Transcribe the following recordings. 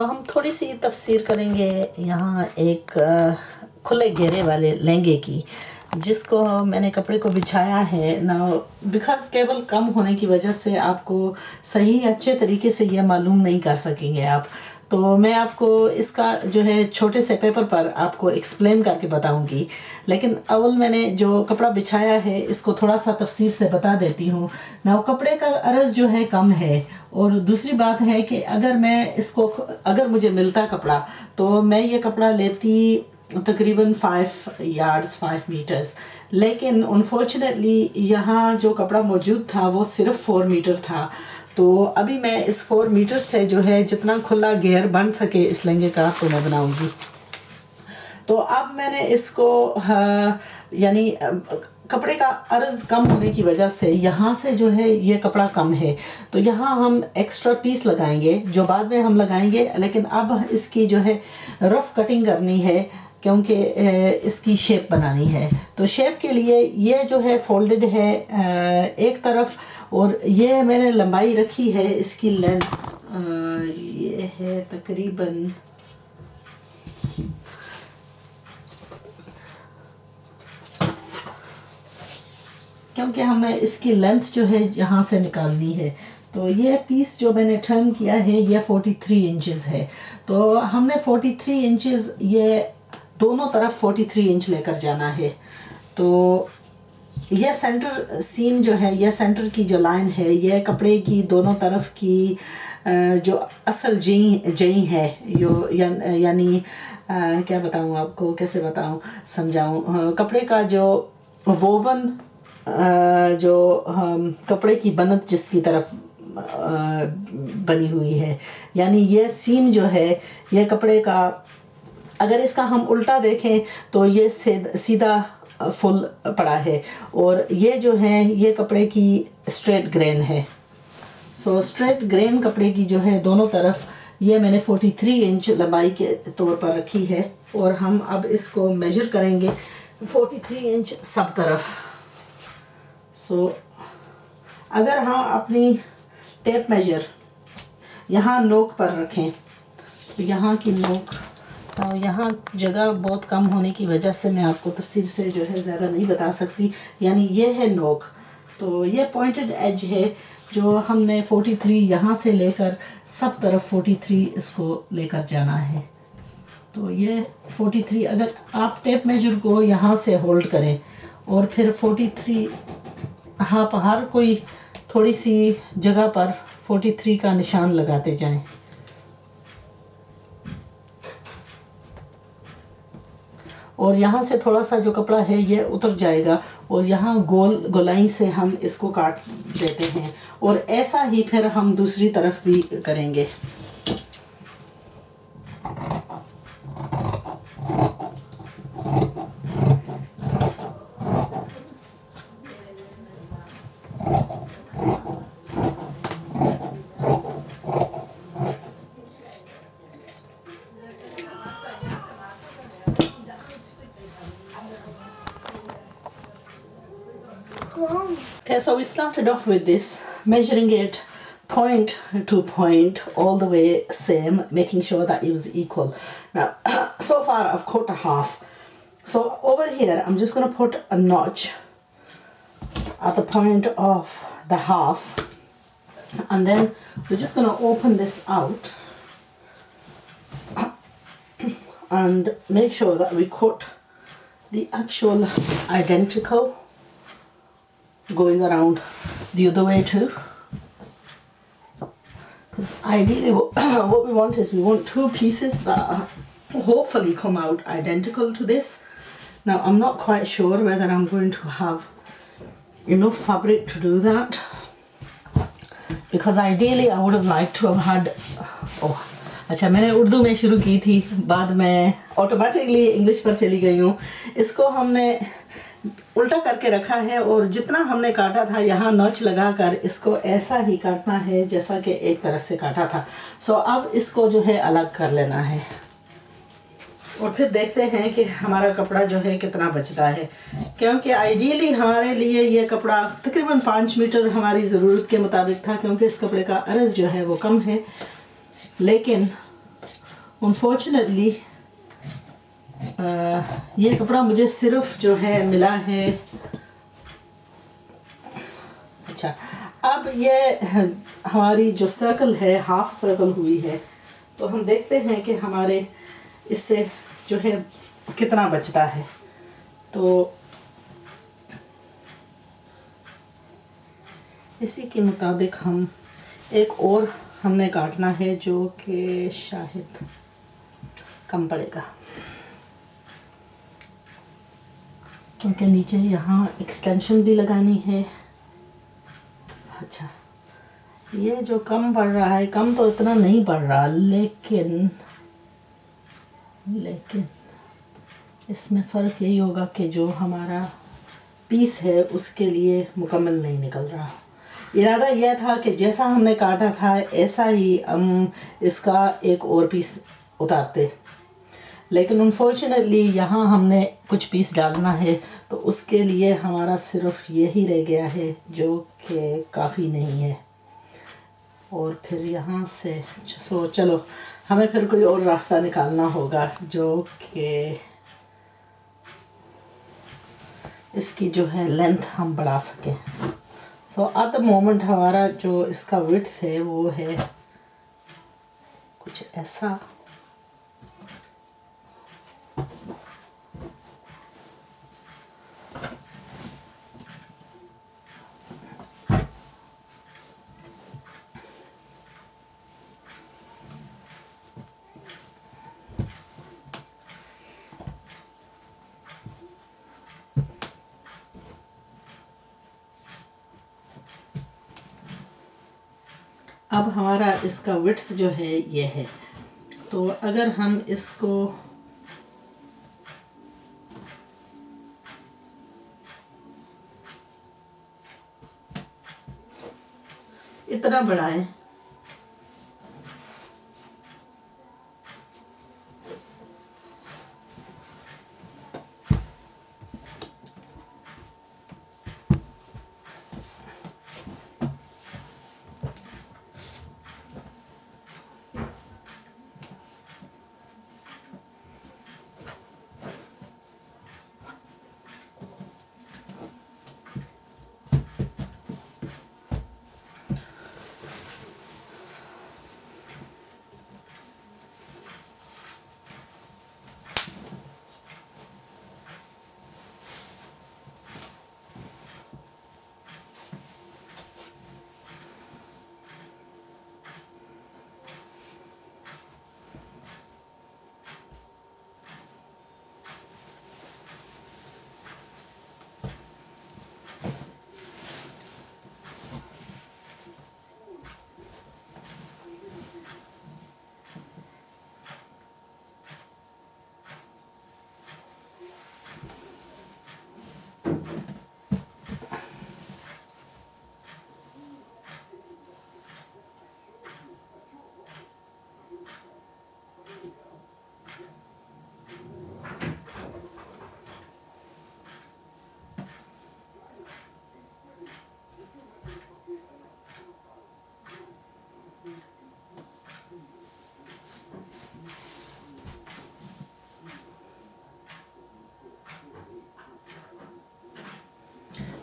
तो हम थोड़ी सी तफसीर करेंगे यहाँ एक खुले घेरे वाले लहंगे की, जिसको मैंने कपड़े को बिछाया है ना। बिकॉज केबल कम होने की वजह से आपको सही अच्छे तरीके से यह मालूम नहीं कर सकेंगे आप। तो मैं आपको इसका जो है छोटे से पेपर पर आपको एक्सप्लेन करके बताऊंगी, लेकिन अव्वल मैंने जो कपड़ा बिछाया है इसको थोड़ा सा तफसीर से बता देती हूँ ना। कपड़े का अर्ज़ जो है कम है, और दूसरी बात है कि अगर मुझे मिलता कपड़ा तो मैं ये कपड़ा लेती तकरीबन 5 यार्ड्स 5 मीटर्स, लेकिन अनफॉर्चुनेटली यहाँ जो कपड़ा मौजूद था वो सिर्फ 4 मीटर था। तो अभी मैं इस 4 मीटर से जो है जितना खुला घेर बन सके इस लहंगे का तो मैं बनाऊंगी। तो अब मैंने इसको यानी कपड़े का अर्ज़ कम होने की वजह से यहाँ से जो है ये कपड़ा कम है, तो यहाँ हम एक्स्ट्रा पीस लगाएंगे जो बाद में हम लगाएंगे। लेकिन अब इसकी जो है रफ़ कटिंग करनी है क्योंकि इसकी शेप बनानी है। तो शेप के लिए ये जो है फोल्डेड है एक तरफ, और ये मैंने लंबाई रखी है इसकी लेंथ ये है तकरीबन क्योंकि हमें इसकी लेंथ जो है यहाँ से निकालनी है। तो ये पीस जो मैंने टर्न किया है ये 43 इंचेस है। तो हमने 43 इंचेस ये दोनों तरफ 43 इंच लेकर जाना है। तो यह सेंटर सीम जो है, यह सेंटर की जो लाइन है, यह कपड़े की दोनों तरफ की जो असल जई है यानी क्या बताऊँ आपको, कैसे बताऊँ समझाऊँ। कपड़े का जो वोवन जो कपड़े की बनत जिसकी तरफ बनी हुई है, यानी ये सीम जो है ये कपड़े का, अगर इसका हम उल्टा देखें तो ये सीधा फुल पड़ा है, और ये जो है ये कपड़े की स्ट्रेट ग्रेन है। सो स्ट्रेट ग्रेन कपड़े की जो है दोनों तरफ ये मैंने 43 इंच लंबाई के तौर पर रखी है, और हम अब इसको मेजर करेंगे 43 इंच सब तरफ। सो अगर हम अपनी टेप मेजर यहाँ नोक पर रखें तो यहाँ की नोक, तो यहाँ जगह बहुत कम होने की वजह से मैं आपको तफसील से जो है ज़्यादा नहीं बता सकती। यानी ये है नोक, तो ये पॉइंटेड एज है जो हमने 43 यहाँ से लेकर सब तरफ 43 इसको लेकर जाना है। तो ये 43 अगर आप टेप मेजर को यहाँ से होल्ड करें और फिर 43 आप हर कोई थोड़ी सी जगह पर 43 का निशान लगाते जाएं। और यहाँ से थोड़ा सा जो कपड़ा है ये उतर जाएगा, और यहाँ गोलाई से हम इसको काट देते हैं, और ऐसा ही फिर हम दूसरी तरफ भी करेंगे। Okay, so we started off with this, measuring it point to point all the way same, making sure that it was equal. Now, so far I've cut a half. So over here, I'm just going to put a notch at the point of the half, and then we're just going to open this out and make sure that we cut the actual identical going around the other way too, because ideally what we want is we want two pieces that hopefully come out identical to this. Now I'm not quite sure whether I'm going to have enough fabric to do that, because ideally I would have liked to have had अच्छा, मैंने उर्दू में शुरू की थी, बाद में automatically English पर चली गई हूँ। इसको हमने उल्टा करके रखा है, और जितना हमने काटा था यहाँ नॉच लगाकर इसको ऐसा ही काटना है जैसा कि एक तरफ से काटा था। सो अब इसको जो है अलग कर लेना है, और फिर देखते हैं कि हमारा कपड़ा जो है कितना बचता है, क्योंकि आइडियली हमारे लिए ये कपड़ा तकरीबन 5 मीटर हमारी ज़रूरत के मुताबिक था, क्योंकि इस कपड़े का अर्ज़ जो है वो कम है। लेकिन अनफॉर्चुनेटली ये कपड़ा मुझे सिर्फ जो है मिला है। अच्छा, अब ये हमारी जो सर्कल है हाफ सर्कल हुई है, तो हम देखते हैं कि हमारे इससे जो है कितना बचता है। तो इसी के मुताबिक हम एक और हमने काटना है जो कि शायद कम पड़ेगा, क्योंकि नीचे यहाँ एक्सटेंशन भी लगानी है। अच्छा, ये जो कम पड़ रहा है, कम तो इतना नहीं पड़ रहा, लेकिन इसमें फ़र्क यही होगा कि जो हमारा पीस है उसके लिए मुकम्मल नहीं निकल रहा। इरादा यह था कि जैसा हमने काटा था ऐसा ही हम इसका एक और पीस उतारते, लेकिन अनफॉर्चुनेटली यहाँ हमने कुछ पीस डालना है, तो उसके लिए हमारा सिर्फ यही रह गया है जो कि काफ़ी नहीं है। और फिर यहाँ से चलो हमें फिर कोई और रास्ता निकालना होगा जो कि इसकी जो है लेंथ हम बढ़ा सकें। एट द मोमेंट हमारा जो इसका विड्थ है वो है कुछ ऐसा। अब हमारा इसका विड्थ जो है ये है, तो अगर हम इसको इतना बढ़ाएं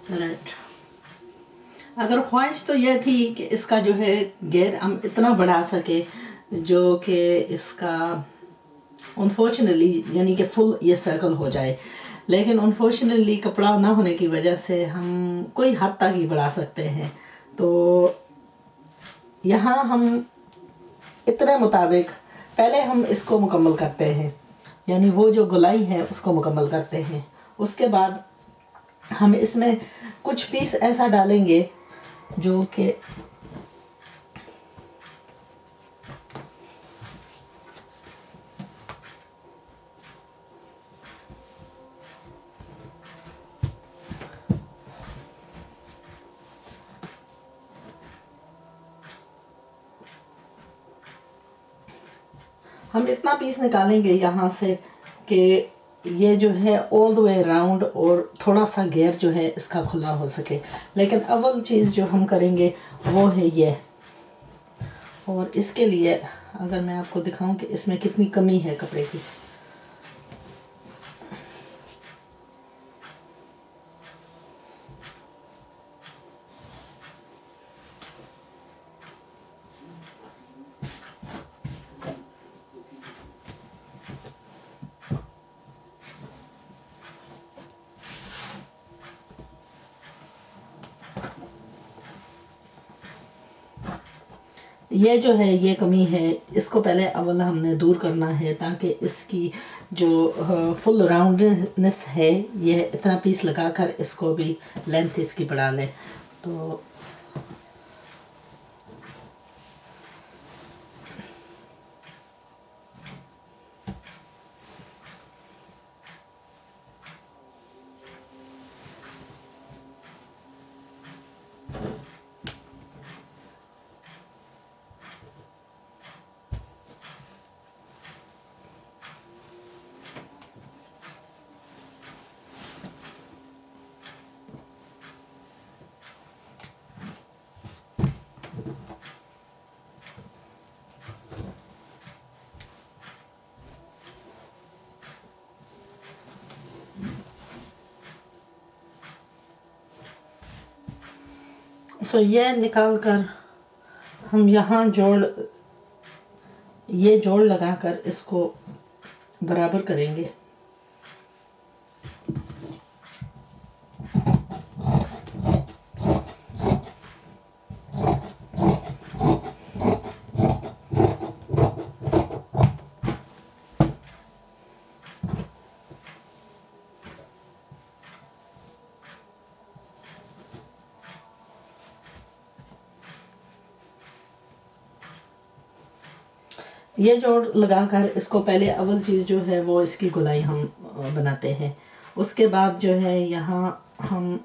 राइट। अगर ख्वाहिश तो यह थी कि इसका जो है घेर हम इतना बढ़ा सके जो कि इसका अनफॉर्चुनेटली यानी कि फुल ये सर्कल हो जाए, लेकिन अनफॉर्चुनेटली कपड़ा ना होने की वजह से हम कोई हद तक ही बढ़ा सकते हैं। तो यहाँ हम इतने मुताबिक पहले हम इसको मुकम्मल करते हैं, यानी वो जो गोलाई है उसको मुकम्मल करते हैं। उसके बाद हम इसमें कुछ पीस ऐसा डालेंगे जो कि हम इतना पीस निकालेंगे यहाँ से कि ये जो है ऑल द वे राउंड और थोड़ा सा घेर जो है इसका खुला हो सके। लेकिन अव्वल चीज़ जो हम करेंगे वो है ये, और इसके लिए अगर मैं आपको दिखाऊं कि इसमें कितनी कमी है कपड़े की। ये जो है ये कमी है, इसको पहले अव्वल हमने दूर करना है ताकि इसकी जो फुल राउंडनेस है, ये इतना पीस लगाकर इसको भी लेंथ इसकी बढ़ा लें। तो ये निकाल कर हम यहाँ ये जोड़ लगाकर इसको बराबर करेंगे। ये जोड़ लगाकर इसको पहले अव्वल चीज़ जो है वो इसकी गोलाई हम बनाते हैं। उसके बाद जो है यहाँ हम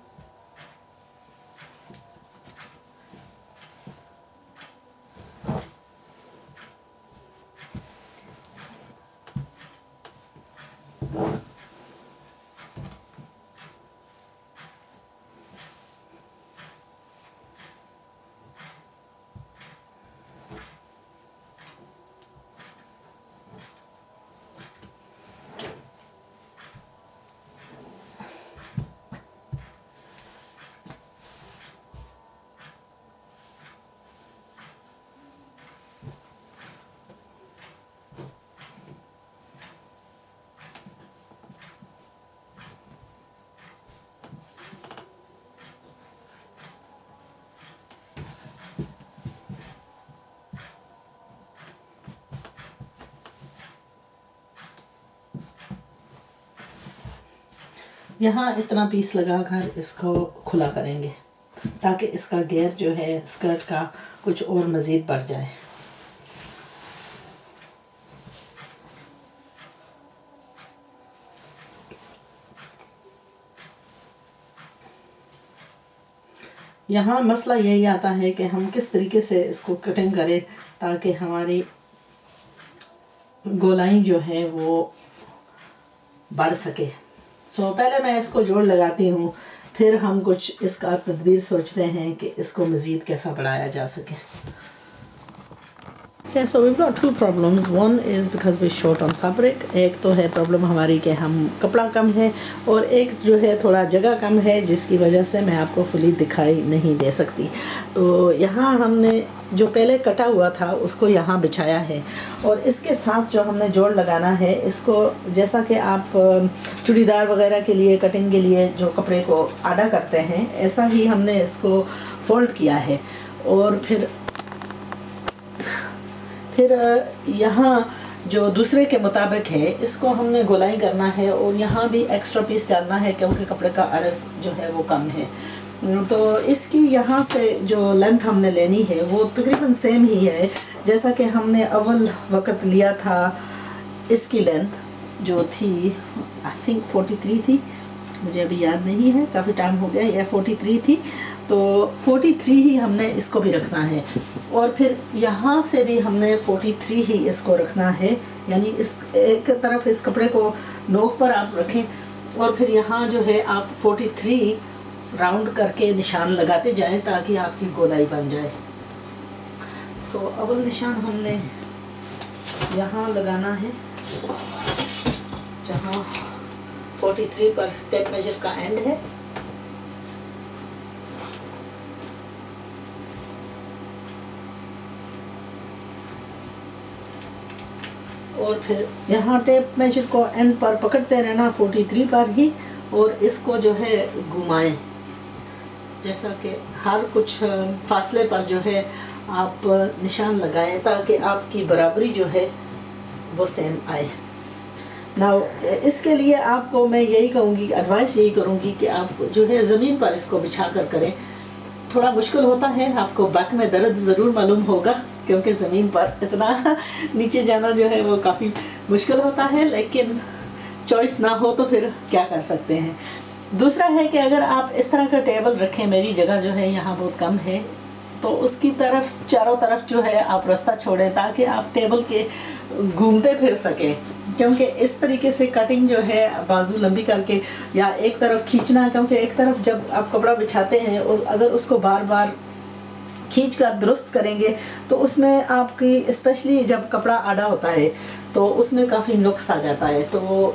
यहाँ इतना पीस लगाकर इसको खुला करेंगे ताकि इसका घेर जो है स्कर्ट का कुछ और मज़ीद बढ़ जाए। यहाँ मसला यही आता है कि हम किस तरीके से इसको कटिंग करें ताकि हमारी गोलाई जो है वो बढ़ सके। पहले मैं इसको जोड़ लगाती हूँ, फिर हम कुछ इसका तदबीर सोचते हैं कि इसको मज़ीद कैसा बढ़ाया जा सके। Yeah, so we've got two problems. One is because we're short on fabric. एक तो है प्रॉब्लम हमारी कि हम कपड़ा कम है, और एक जो है थोड़ा जगह कम है जिसकी वजह से मैं आपको फुली दिखाई नहीं दे सकती। तो यहाँ हमने जो पहले कटा हुआ था उसको यहाँ बिछाया है, और इसके साथ जो हमने जोड़ लगाना है इसको, जैसा कि आप चूड़ीदार वगैरह के लिए कटिंग के लिए जो कपड़े को आड़ा करते हैं, ऐसा ही हमने इसको फोल्ड किया है। और फिर यहाँ जो दूसरे के मुताबिक है इसको हमने गोलाई करना है, और यहाँ भी एक्स्ट्रा पीस डालना है क्योंकि कपड़े का अर्ज़ जो है वो कम है। तो इसकी यहाँ से जो लेंथ हमने लेनी है वो तकरीबन सेम ही है जैसा कि हमने अव्वल वक़्त लिया था। इसकी लेंथ जो थी आई थिंक 43 थी, मुझे अभी याद नहीं है, काफ़ी टाइम हो गया, यह 43 थी। तो 43 ही हमने इसको भी रखना है, और फिर यहाँ से भी हमने 43 ही इसको रखना है। यानी इस एक तरफ इस कपड़े को नोक पर आप रखें, और फिर यहाँ जो है आप 43 राउंड करके निशान लगाते जाएं ताकि आपकी गोलाई बन जाए। अव्वल निशान हमने यहाँ लगाना है जहाँ 43 पर टेप मेजर का एंड है। और फिर यहाँ टेप मेजर को एंड पर पकड़ते रहना 43 पर ही, और इसको जो है घुमाएं, जैसा कि हर कुछ फासले पर जो है आप निशान लगाएं ताकि आपकी बराबरी जो है वो सेम आए। ना इसके लिए आपको मैं यही कहूँगी, एडवाइस यही करूँगी कि आप जो है ज़मीन पर इसको बिछा कर करें। थोड़ा मुश्किल होता है, आपको बैक में दर्द ज़रूर मालूम होगा क्योंकि ज़मीन पर इतना नीचे जाना जो है वो काफ़ी मुश्किल होता है, लेकिन चॉइस ना हो तो फिर क्या कर सकते हैं। दूसरा है कि अगर आप इस तरह का टेबल रखें, मेरी जगह जो है यहाँ बहुत कम है, तो उसकी तरफ चारों तरफ जो है आप रास्ता छोड़ें ताकि आप टेबल के घूमते फिर सकें, क्योंकि इस तरीके से कटिंग जो है बाजू लंबी करके या एक तरफ खींचना, क्योंकि एक तरफ जब आप कपड़ा बिछाते हैं और अगर उसको बार बार खींच कर दुरुस्त करेंगे तो उसमें आपकी स्पेशली जब कपड़ा आड़ा होता है तो उसमें काफ़ी नुक्स आ जाता है, तो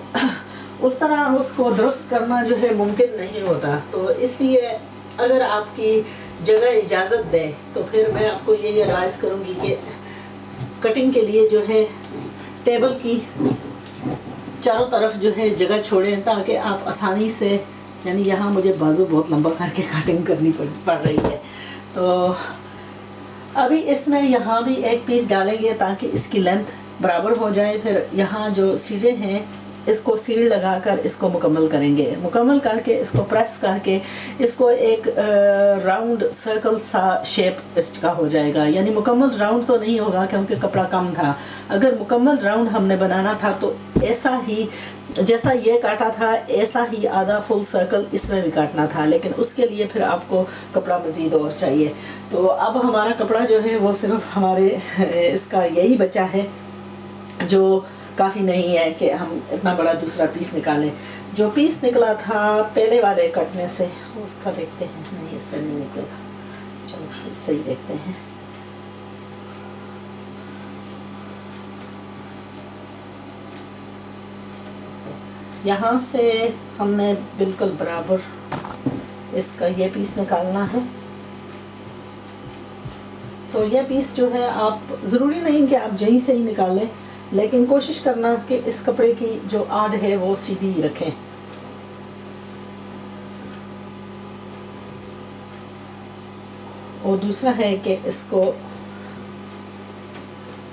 उस तरह उसको दुरुस्त करना जो है मुमकिन नहीं होता। तो इसलिए अगर आपकी जगह इजाज़त दे तो फिर मैं आपको यही एडवाइस करूँगी कि कटिंग के लिए जो है टेबल की चारों तरफ जो है जगह छोड़ें ताकि आप आसानी से, यानी यहाँ मुझे बाजू बहुत लंबा करके कटिंग करनी पड़ रही है, तो अभी इसमें यहाँ भी एक पीस डालेंगे ताकि इसकी लेंथ बराबर हो जाए। फिर यहाँ जो सीढ़े हैं इसको सीढ़ लगाकर इसको मुकम्मल करेंगे, मुकम्मल करके इसको प्रेस करके इसको एक राउंड सर्कल सा शेप इसका हो जाएगा। यानी मुकम्मल राउंड तो नहीं होगा क्योंकि कपड़ा कम था, अगर मुकम्मल राउंड हमने बनाना था तो ऐसा ही जैसा ये काटा था ऐसा ही आधा फुल सर्कल इसमें भी काटना था, लेकिन उसके लिए फिर आपको कपड़ा मज़ीद और चाहिए। तो अब हमारा कपड़ा जो है वो सिर्फ हमारे इसका यही बचा है, जो काफ़ी नहीं है कि हम इतना बड़ा दूसरा पीस निकालें। जो पीस निकला था पहले वाले कटने से उसका देखते हैं, नहीं इससे नहीं निकलेगा, चलो इससे ही देखते हैं। यहाँ से हमने बिल्कुल बराबर इसका ये पीस निकालना है। सो ये पीस जो है आप ज़रूरी नहीं कि आप यहीं से ही निकालें, लेकिन कोशिश करना कि इस कपड़े की जो आड़ है वो सीधी ही रखें। और दूसरा है कि इसको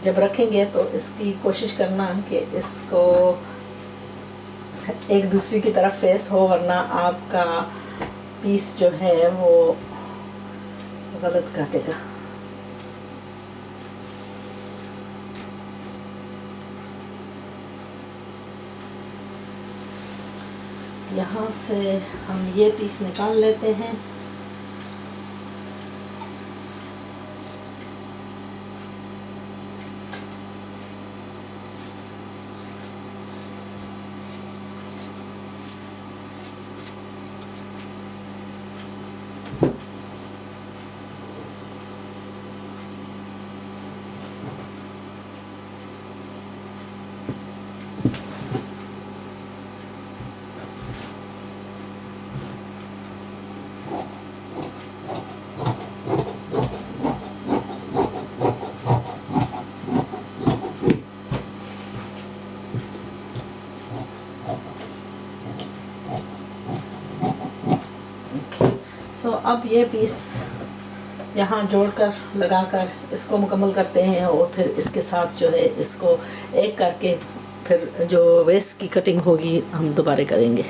जब रखेंगे तो इसकी कोशिश करना कि इसको एक दूसरे की तरफ फेस हो, वरना आपका पीस जो है वो गलत काटेगा। यहाँ से हम ये पीस निकाल लेते हैं। सो अब ये पीस यहाँ जोड़कर लगाकर इसको मुकम्मल करते हैं, और फिर इसके साथ जो है इसको एक करके फिर जो वेस्ट की कटिंग होगी हम दोबारा करेंगे।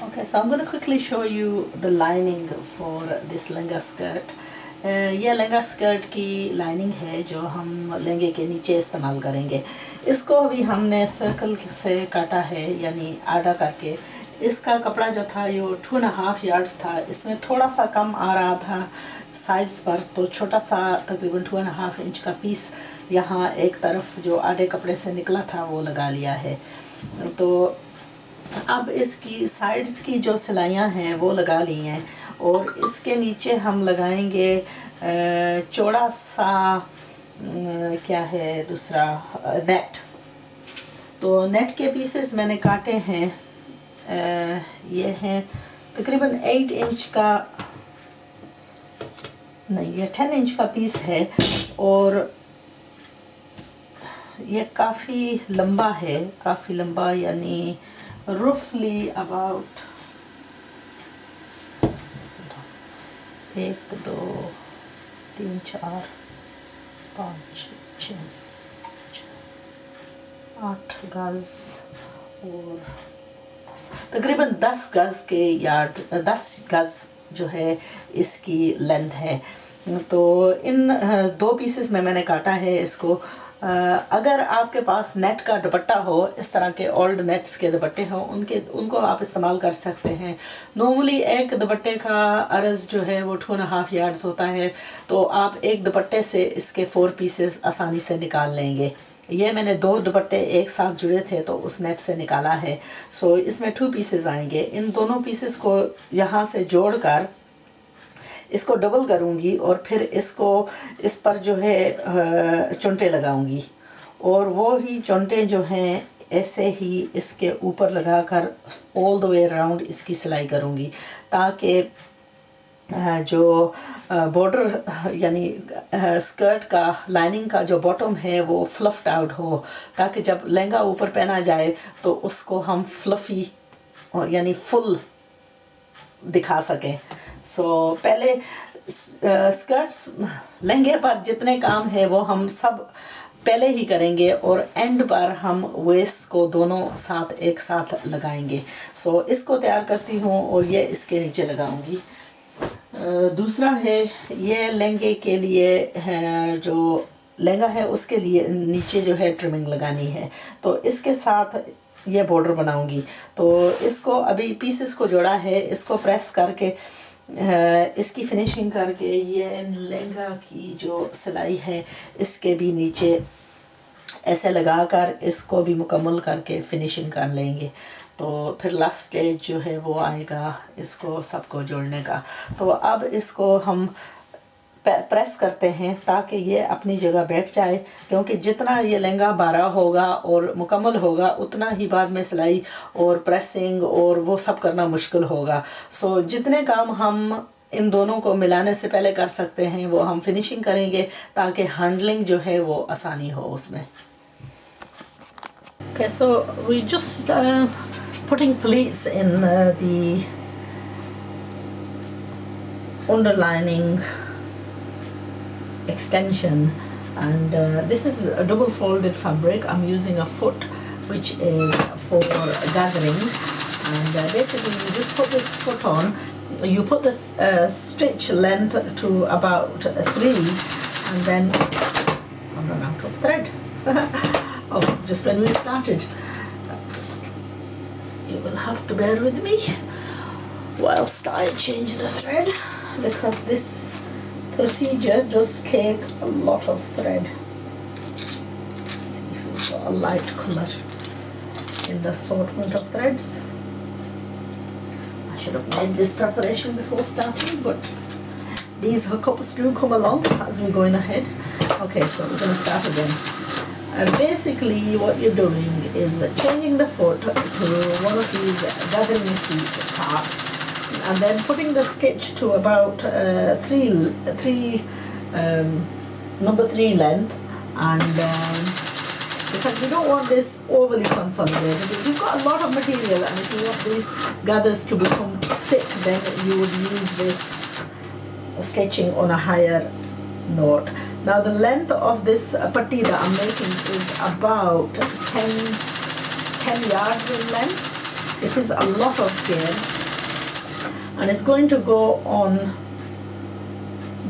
Okay, so I'm going to quickly show you the lining for this lehenga skirt. ये लहंगा स्कर्ट की लाइनिंग है जो हम लहंगे के नीचे इस्तेमाल करेंगे। इसको अभी हमने सर्कल से काटा है, यानी आड़ा करके। इसका कपड़ा जो था ये 2.5 यार्ड्स था, इसमें थोड़ा सा कम आ रहा था साइड्स पर, तो छोटा सा तकरीबन 2.5 इंच का पीस यहाँ एक तरफ जो आधे कपड़े से निकला था वो लगा लिया है। तो अब इसकी साइड्स की जो सिलाइयाँ हैं वो लगा ली हैं, और इसके नीचे हम लगाएंगे चौड़ा सा क्या है दूसरा, नेट। तो नेट के पीसेस मैंने काटे हैं, ये हैं तकरीबन 8 इंच का, नहीं ये 10 इंच का पीस है, और ये काफ़ी लंबा है, काफ़ी लंबा, यानी रफली अबाउट 1 2 3 4 5 6 8 गज और तकरीबन 10 गज के यार्ड, 10 गज जो है इसकी लेंथ है। तो इन 2 पीसेस में मैंने काटा है इसको। अगर आपके पास नेट का दुपट्टा हो, इस तरह के ओल्ड नेट्स के दुपट्टे हो, उनको आप इस्तेमाल कर सकते हैं। नॉर्मली एक दुपट्टे का अर्ज़ जो है वो 2.5 यार्ड्स होता है, तो आप एक दुपट्टे से इसके 4 पीसेस आसानी से निकाल लेंगे। ये मैंने 2 दुपट्टे एक साथ जुड़े थे तो उस नेट से निकाला है। सो इसमें 2 पीसेस आएंगे। इन दोनों पीसेस को यहाँ से जोड़कर इसको डबल करूँगी और फिर इसको इस पर जो है चुनटे लगाऊंगी, और वो ही चुनटे जो हैं ऐसे ही इसके ऊपर लगाकर ऑल द वे अराउंड इसकी सिलाई करूँगी, ताकि जो बॉर्डर यानी स्कर्ट का लाइनिंग का जो बॉटम है वो फ्लफ्ड आउट हो, ताकि जब लहंगा ऊपर पहना जाए तो उसको हम फ्लफ़ी यानी फुल दिखा सकें। सो पहले स्कर्ट्स लहंगे पर जितने काम है वो हम सब पहले ही करेंगे, और एंड पर हम वेस्ट को दोनों साथ एक साथ लगाएंगे। सो इसको तैयार करती हूँ और ये इसके नीचे लगाऊंगी। दूसरा है ये लहंगे के लिए जो लहंगा है उसके लिए नीचे जो है ट्रिमिंग लगानी है, तो इसके साथ ये बॉर्डर बनाऊंगी। तो इसको अभी पीसेस को जोड़ा है, इसको प्रेस करके इसकी फिनिशिंग करके ये लहंगा की जो सिलाई है इसके भी नीचे ऐसे लगाकर इसको भी मुकम्मल करके फिनिशिंग कर लेंगे। तो फिर लास्ट स्टेज जो है वो आएगा इसको सबको जोड़ने का। तो अब इसको हम प्रेस करते हैं ताकि ये अपनी जगह बैठ जाए, क्योंकि जितना ये लहंगा बारह होगा और मुकम्मल होगा उतना ही बाद में सिलाई और प्रेसिंग और वो सब करना मुश्किल होगा। सो जितने काम हम इन दोनों को मिलाने से पहले कर सकते हैं वो हम फिनिशिंग करेंगे, ताकि हैंडलिंग जो है वो आसानी हो उसमें। Okay, so we just putting pleats in the underlining extension, and this is a double folded fabric. I'm using a foot which is for gathering, and basically you just put this foot on, you put the stitch length to about 3, and then I'm run out of thread. Oh, just when we started. You will have to bear with me whilst I change the thread, because this procedure does take a lot of thread. Let's see if we've got a light colour in the assortment of threads. I should have made this preparation before starting, but these hookups do come along as we're going ahead. Okay, so we're going to start again. Basically what you're doing is changing the foot to one of these gathering feet parts, and then putting the stitch to about number 3 length, and because we don't want this overly consolidated. If you've got a lot of material and if you want these gathers to become thick, then you would use this stitching on a higher note. Now the length of this patti that I'm making is about 10 yards in length. It is a lot of care, and it's going to go on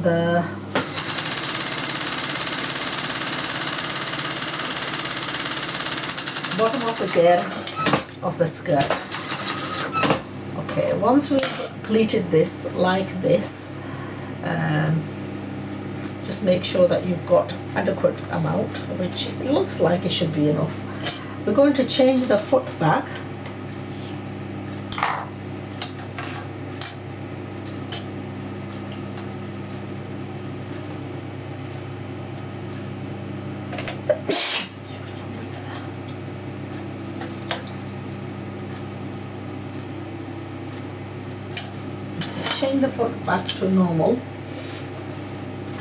the bottom of the gear of the skirt. Okay, once we've pleated this like this, just make sure that you've got adequate amount, which it looks like it should be enough. We're going to change the foot back. change the foot back to normal.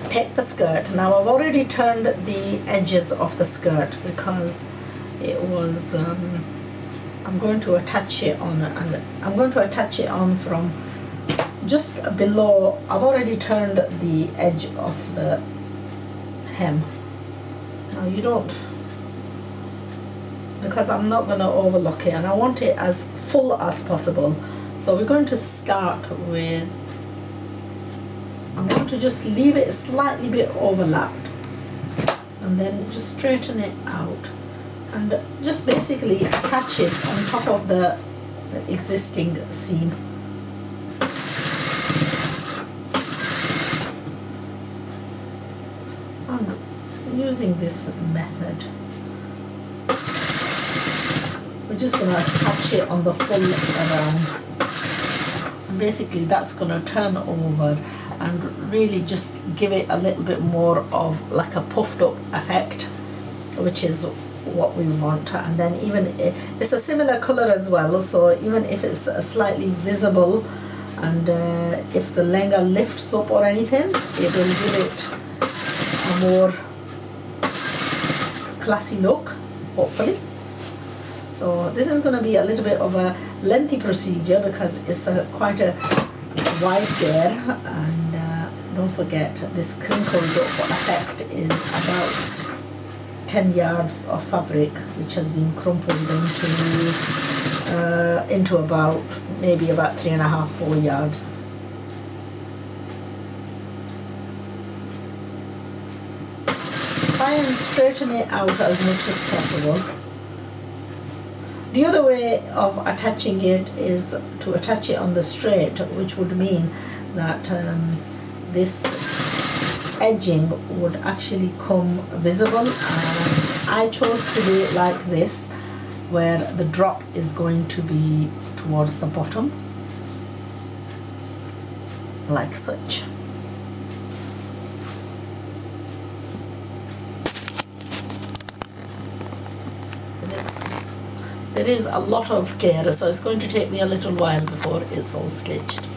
Take the skirt. Now I've already turned the edges of the skirt because it was I'm going to attach it on, and I'm going to attach it on from just below. I've already turned the edge of the hem. Now you don't, because I'm not going to overlock it and I want it as full as possible. So we're going to start with, I'm going to just leave it slightly bit overlapped and then just straighten it out and just basically attach it on top of the existing seam. I'm using this method. We're just going to attach it on the full around. And basically that's going to turn over and really just give it a little bit more of like a puffed up effect, which is what we want. And then even it's a similar color as well, so even if it's slightly visible and if the lenga lifts up or anything, it will give it a more classy look, hopefully. So this is going to be a little bit of a lengthy procedure because it's quite a wide gear, and don't forget this crinkled up effect is about 10 yards of fabric which has been crumpled into about maybe about 3.5–4 yards. Try and straighten it out as much as possible. The other way of attaching it is to attach it on the straight, which would mean that this edging would actually come visible, and I chose to do it like this, where the drop is going to be towards the bottom, like such. There is a lot of gear, so it's going to take me a little while before it's all stitched.